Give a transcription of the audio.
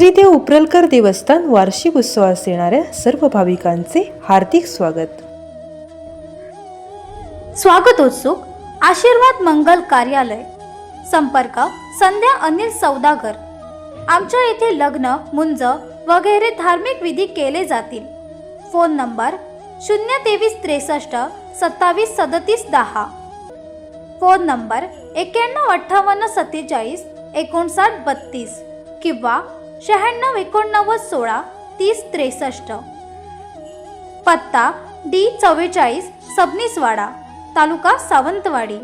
श्रीदेव उपरलकर देवस्थान वार्षिक उत्सवास येणाऱ्या सर्व भाविकांचे हार्दिक स्वागत. स्वागतोत्सुक आशीर्वाद मंगल कार्यालय. संपर्क संध्या अनिल सौदागर. आमच्या येथे लग्न, मुंज वगैरे धार्मिक विधी केले जातील. Phone number 02363 27 37 10. फोन नंबर 9158 47 59 32 किंवा 96 89 16 30 63. पत्ता D 44 सबनीसवाडा, तालुका सावंतवाडी.